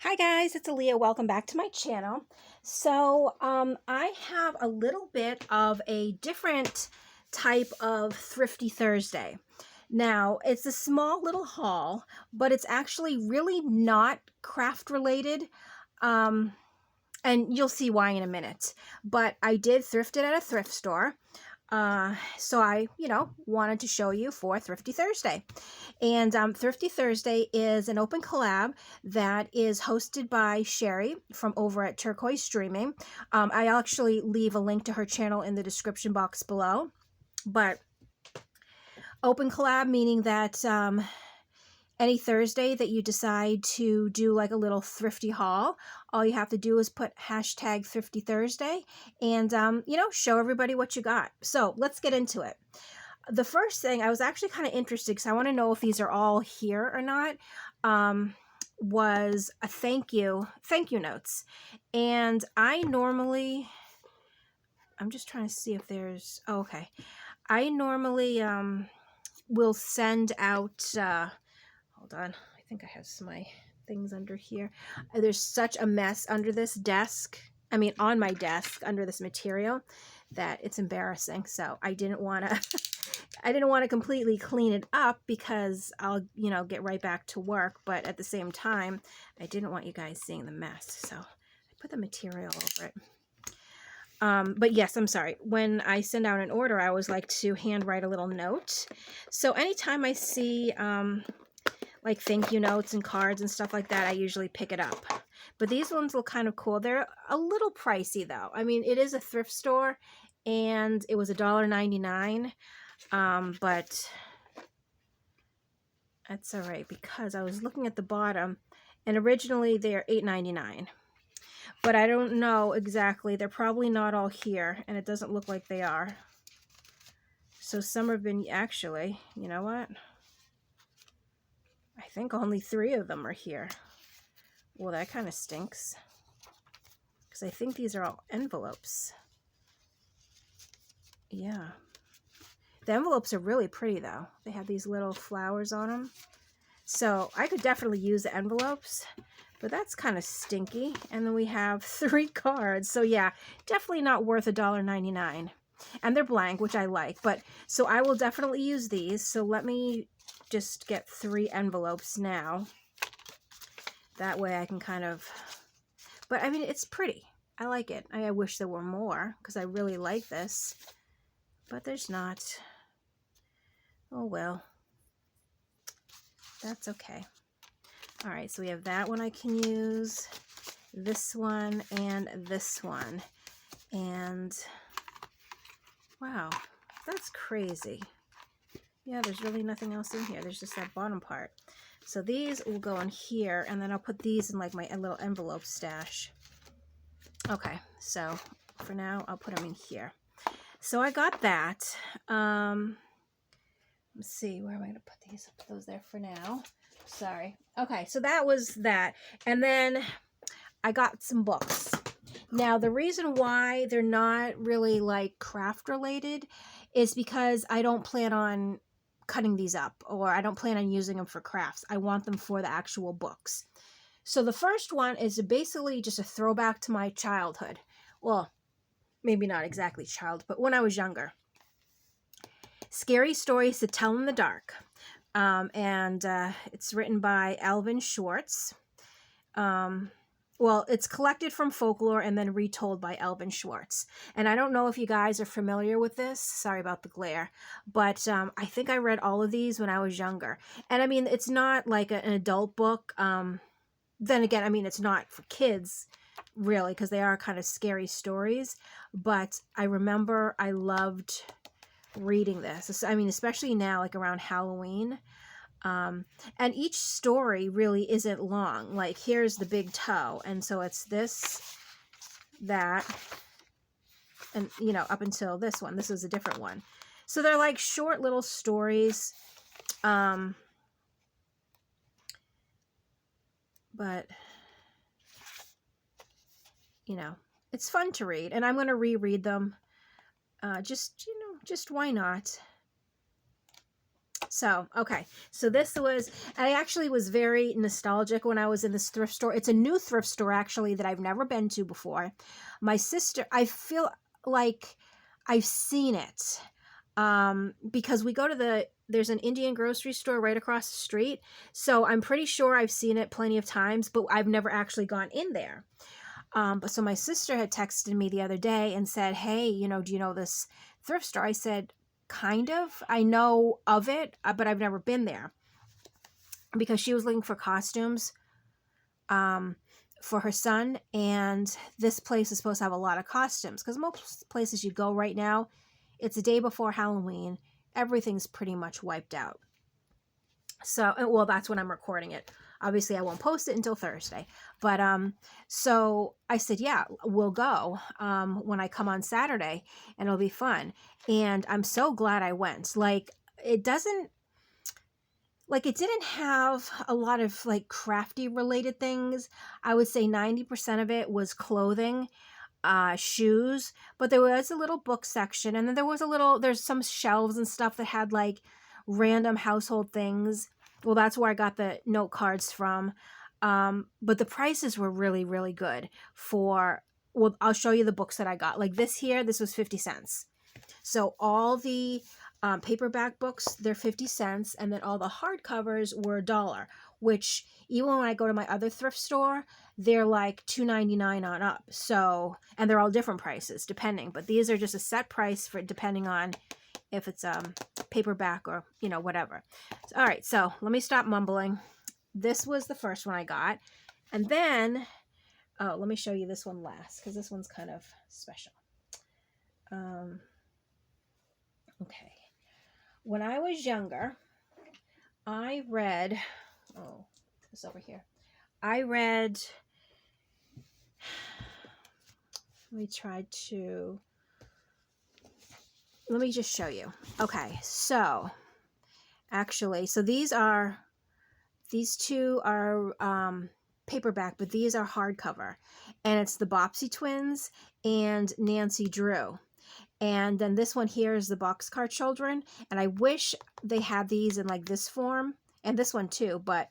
Hi guys, it's Alia. Welcome back to my channel. I have a little bit of a different type of Thrifty Thursday. Now, it's a small little haul, but it's actually really not craft related. Um, and you'll see why in a minute. But I did thrift it at a thrift store. So I, wanted to show you for Thrifty Thursday. And Thrifty Thursday is an open collab that is hosted by Sheree from over at Turquoise Streaming. I actually leave a link to her channel in the description box below. But open collab meaning that any Thursday that you decide to do like a little thrifty haul, all you have to do is put hashtag Thrifty Thursday and, show everybody what you got. So let's get into it. The first thing, I was actually kind of interested because I want to know if these are all here or not, was a thank you notes. And I'm just trying to see if there's, oh, okay. I normally will send out, hold on, I think I have my things under here. There's such a mess under this desk. I mean, on my desk under this material that it's embarrassing. So I didn't want to completely clean it up because I'll, get right back to work. But at the same time, I didn't want you guys seeing the mess. So I put the material over it. But yes, I'm sorry. When I send out an order, I always like to handwrite a little note. So anytime I see, like thank you notes and cards and stuff like that, I usually pick it up. But these ones look kind of cool. They're a little pricey though. I mean, it is a thrift store and it was $1.99. But that's all right because I was looking at the bottom and originally they're $8.99. But I don't know exactly. They're probably not all here and it doesn't look like they are. So some have been, actually, you know what? I think only 3 of them are here. Well, that kind of stinks. Because I think these are all envelopes. Yeah. The envelopes are really pretty, though. They have these little flowers on them. So I could definitely use the envelopes. But that's kind of stinky. And then we have 3 cards. So yeah, definitely not worth $1.99. And they're blank, which I like. But so I will definitely use these. So let me just get 3 envelopes now. That way I can kind of, but I mean, it's pretty. I like it. I wish there were more because I really like this, but there's not. Oh well, that's okay. All right, so we have that one I can use, this one, and this one. And wow, that's crazy. Yeah, there's really nothing else in here. There's just that bottom part. So these will go in here, and then I'll put these in like my little envelope stash. Okay, so for now, I'll put them in here. So I got that. Let's see, where am I going to put these? I'll put those there for now. Sorry. Okay, so that was that. And then I got some books. Now, the reason why they're not really like craft related is because I don't plan on cutting these up, or I don't plan on using them for crafts. I want them for the actual books. So the first one is basically just a throwback to my childhood. Well, maybe not exactly child, but when I was younger. Scary Stories to Tell in the Dark. It's written by Alvin Schwartz. Well, it's collected from folklore and then retold by Alvin Schwartz. And I don't know if you guys are familiar with this. Sorry about the glare. But I think I read all of these when I was younger. And I mean, it's not like an adult book. Then again, I mean, it's not for kids, really, because they are kind of scary stories. But I remember I loved reading this. I mean, especially now, like around Halloween. And each story really isn't long. Like here's the big toe, and so it's this, that, and up until this one. This is a different one. So they're like short little stories. But it's fun to read, and I'm going to reread them. Just why not? So, okay. So this was, I actually was very nostalgic when I was in this thrift store. It's a new thrift store, actually, that I've never been to before. My sister, I feel like I've seen it. Because we go to there's an Indian grocery store right across the street. So I'm pretty sure I've seen it plenty of times, but I've never actually gone in there. But so my sister had texted me the other day and said, hey, do you know this thrift store? I said, kind of. I know of it, but I've never been there, because she was looking for costumes for her son. And this place is supposed to have a lot of costumes, because most places you go right now, it's a day before Halloween. Everything's pretty much wiped out. So, well, that's when I'm recording it. Obviously, I won't post it until Thursday. But so I said, yeah, we'll go when I come on Saturday, and it'll be fun. And I'm so glad I went. Like, it didn't have a lot of like crafty related things. I would say 90% of it was clothing, shoes, but there was a little book section, and then there's some shelves and stuff that had like random household things. Well, that's where I got the note cards from. But the prices were really, really good well, I'll show you the books that I got. Like this was 50 cents. So all the paperback books, they're 50 cents. And then all the hardcovers were $1, which even when I go to my other thrift store, they're like $2.99 on up. So, and they're all different prices depending, but these are just a set price for depending on if it's paperback or whatever. All right, so let me stop mumbling. This was the first one I got, and then let me show you this one last, because this one's kind of special. Okay, when I was younger, I read it's over here. Let me just show you. Okay, so actually, these two are paperback, but these are hardcover, and it's the Bobbsey twins and Nancy Drew. And then this one here is the Boxcar Children, and I wish they had these in like this form, and this one too, but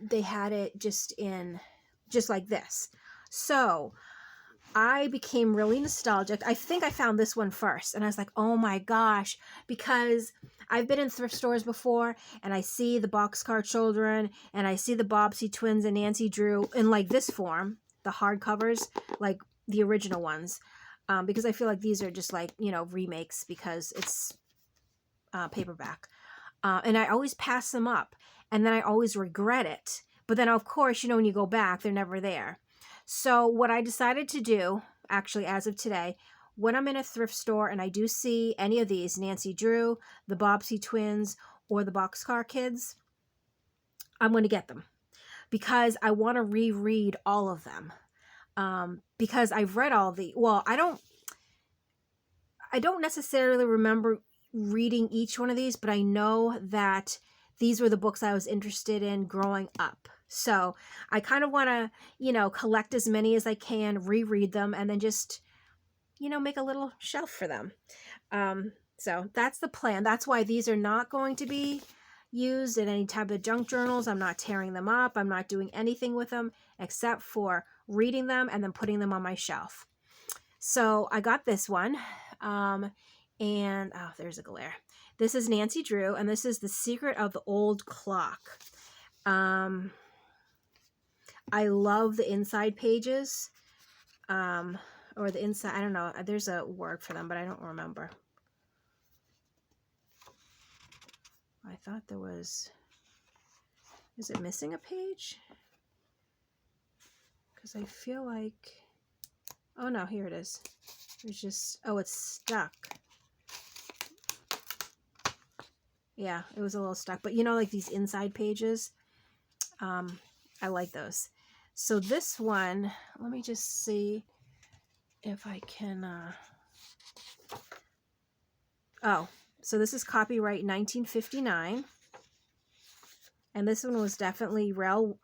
they had it just like this. So I became really nostalgic. I think I found this one first, and I was like, oh my gosh, because I've been in thrift stores before, and I see the Boxcar Children, and I see the Bobbsey twins and Nancy Drew in like this form, the hardcovers, like the original ones, because I feel like these are just like, remakes, because it's paperback. And I always pass them up, and then I always regret it. But then, of course, when you go back, they're never there. So what I decided to do, actually, as of today, when I'm in a thrift store and I do see any of these, Nancy Drew, the Bobbsey twins, or the Boxcar Kids, I'm going to get them, because I want to reread all of them. Because I've read all I don't necessarily remember reading each one of these, but I know that these were the books I was interested in growing up. So I kind of want to, collect as many as I can, reread them, and then just, make a little shelf for them. So that's the plan. That's why these are not going to be used in any type of junk journals. I'm not tearing them up. I'm not doing anything with them except for reading them and then putting them on my shelf. So I got this one. And there's a glare. This is Nancy Drew, and this is The Secret of the Old Clock. I love the inside pages, or the inside, I don't know, there's a word for them, but I don't remember. I thought there was, is it missing a page? Because I feel like, oh no, here it is. It's just, it's stuck. Yeah, it was a little stuck, but like these inside pages, I like those. So this one, let me just see if I can, so this is copyright 1959, and this one was definitely well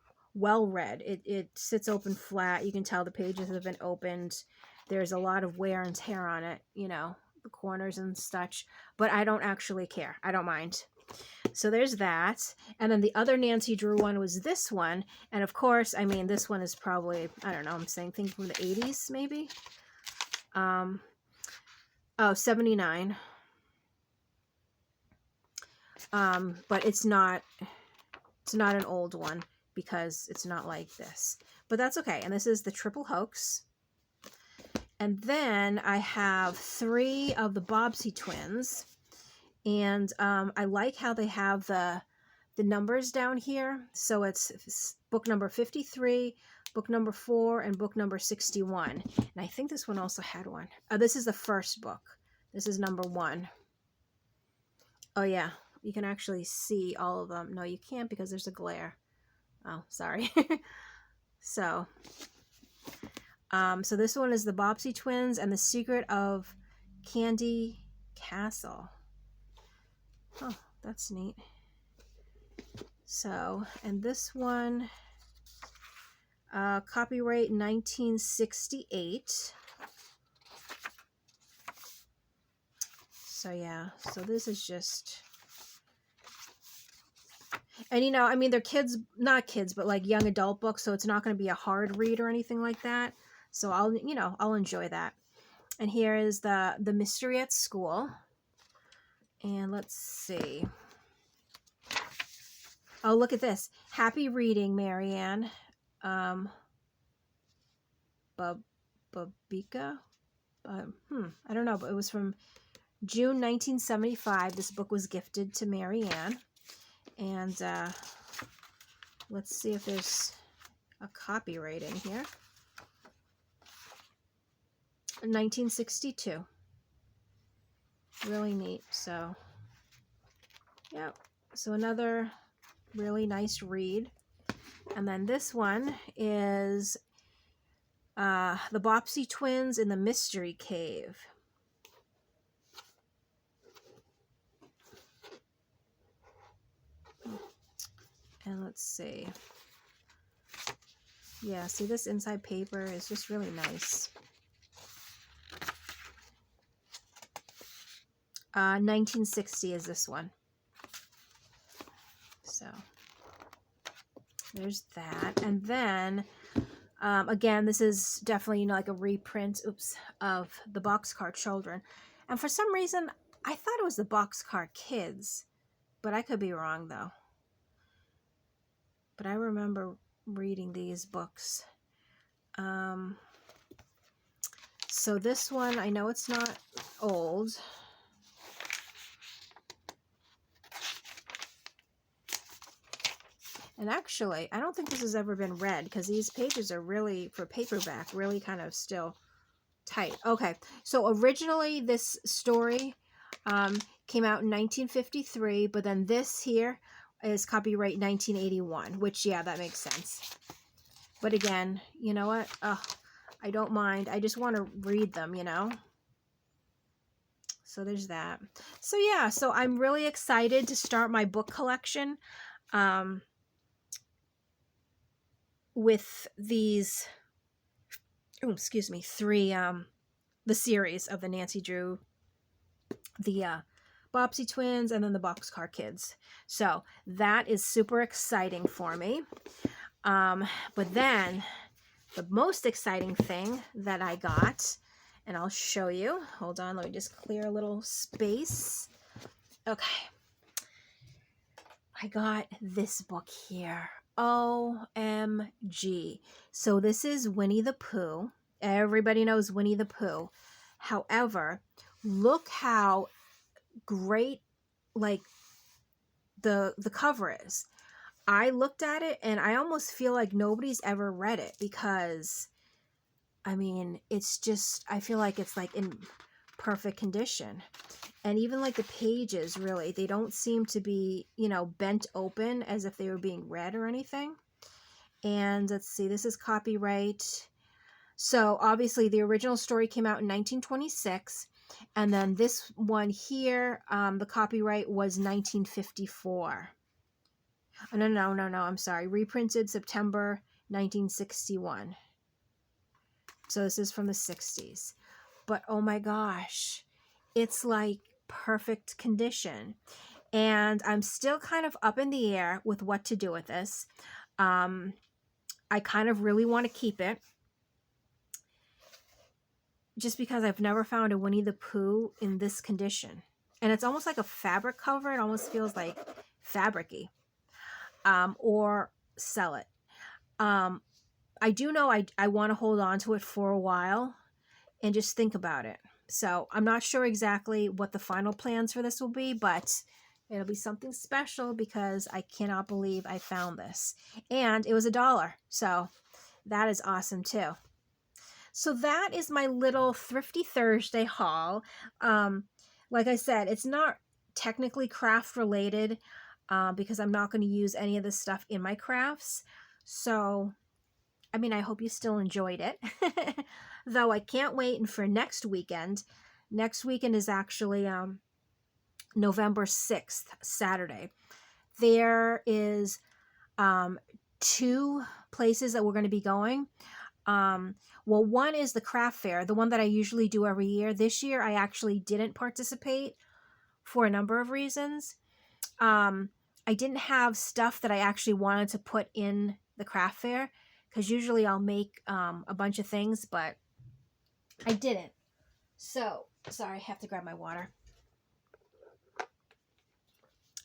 read. It sits open flat. You can tell the pages have been opened. There's a lot of wear and tear on it, the corners and such, but I don't actually care. I don't mind. So there's that. And then the other Nancy Drew one was this one. And of course, I mean, this one is probably, I don't know, I'm saying things from the 80s maybe. Oh, 79. But it's not an old one because it's not like this. But that's okay. And this is the Triple Hoax. And then I have 3 of the Bobbsey twins. And I like how they have the numbers down here. So it's book number 53, book number 4, and book number 61. And I think this one also had one. This is the first book. This is number 1. Oh, yeah. You can actually see all of them. No, you can't because there's a glare. Oh, sorry. So this one is the Bobbsey twins and the Secret of Candy Castle. Oh, that's neat. So, and this one, copyright 1968. So yeah, so this is just, and you know, I mean, they're kids, not kids, but like young adult books, so it's not going to be a hard read or anything like that. So I'll enjoy that. And here is the Mystery at School. And let's see. Oh, look at this. Happy reading, Marianne. Babika? I don't know, but it was from June 1975. This book was gifted to Marianne. And let's see if there's a copyright in here. 1962. Really neat. So, yeah. So another really nice read. And then this one is the Bobbsey twins in the Mystery Cave. And let's see. Yeah, see, this inside paper is just really nice. 1960 is this one. So there's that. And then again, this is definitely, you know, like a reprint, of the Boxcar Children. And for some reason, I thought it was the Boxcar Kids, but I could be wrong though. But I remember reading these books. So this one, I know it's not old. And actually, I don't think this has ever been read because these pages are really, for paperback, really kind of still tight. Okay, so originally this story came out in 1953, but then this here is copyright 1981, which, yeah, that makes sense. But again, you know what? I don't mind. I just want to read them, you know? So there's that. So yeah, so I'm really excited to start my book collection with these, excuse me, 3, the series of the Nancy Drew, the Bobbsey twins, and then the Boxcar Kids. So that is super exciting for me. But then the most exciting thing that I got, and I'll show you. Hold on, let me just clear a little space. Okay. I got this book here. OMG. So this is Winnie the Pooh. Everybody knows Winnie the Pooh. However, look how great, like, the cover is. I looked at it and I almost feel like nobody's ever read it because, I mean, it's just, I feel like it's like in perfect condition. And even like the pages, really, they don't seem to be, you know, bent open as if they were being read or anything. And let's see, this is copyright. So obviously the original story came out in 1926. And then this one here, the copyright was 1954. Oh, no, I'm sorry. Reprinted September 1961. So this is from the 60s. But oh my gosh, it's like perfect condition. and I'm still kind of up in the air with what to do with this. I kind of really want to keep it, just because I've never found a Winnie the Pooh in this condition. And it's almost like a fabric cover. It almost feels like fabric-y. Or sell it. I do know I want to hold on to it for a while and just think about it. So I'm not sure exactly what the final plans for this will be, but it'll be something special because I cannot believe I found this. And it was $1. So that is awesome too. So that is my little Thrifty Thursday haul. Like I said, it's not technically craft related because I'm not going to use any of this stuff in my crafts. So, I mean, I hope you still enjoyed it. Though I can't wait for next weekend. Next weekend is actually November 6th, Saturday. There is 2 places that we're going to be going. Well, one is the craft fair, the one that I usually do every year. This year, I actually didn't participate for a number of reasons. I didn't have stuff that I actually wanted to put in the craft fair, because usually I'll make a bunch of things, but I didn't. So, sorry, I have to grab my water.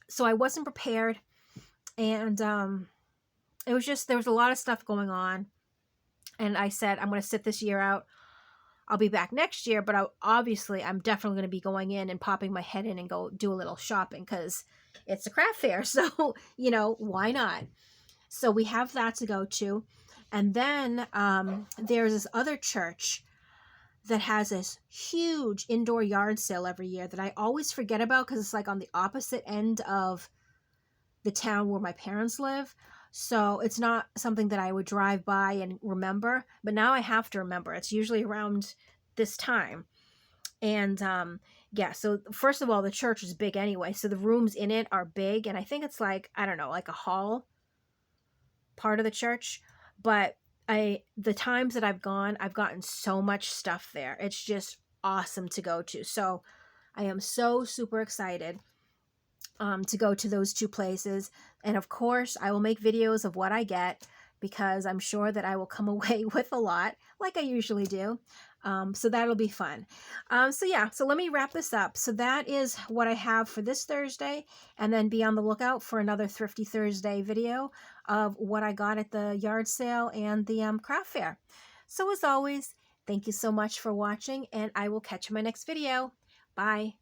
So I wasn't prepared, and it was just, there was a lot of stuff going on. And I said, I'm going to sit this year out. I'll be back next year, but obviously I'm definitely going to be going in and popping my head in and go do a little shopping because it's a craft fair. So, you know, why not? So we have that to go to. And then there's this other church that has this huge indoor yard sale every year that I always forget about because it's like on the opposite end of the town where my parents live. So it's not something that I would drive by and remember, but now I have to remember. It's usually around this time. And yeah, so first of all, the church is big anyway. So the rooms in it are big. And I think it's like, I don't know, like a hall part of the church. But the times that I've gone, I've gotten so much stuff there. It's just awesome to go to. So I am so super excited to go to those 2 places. And of course, I will make videos of what I get because I'm sure that I will come away with a lot like I usually do. So that'll be fun. So yeah, so let me wrap this up. So that is what I have for this Thursday, and then be on the lookout for another Thrifty Thursday video of what I got at the yard sale and the craft fair. So as always, thank you so much for watching, and I will catch you in my next video. Bye.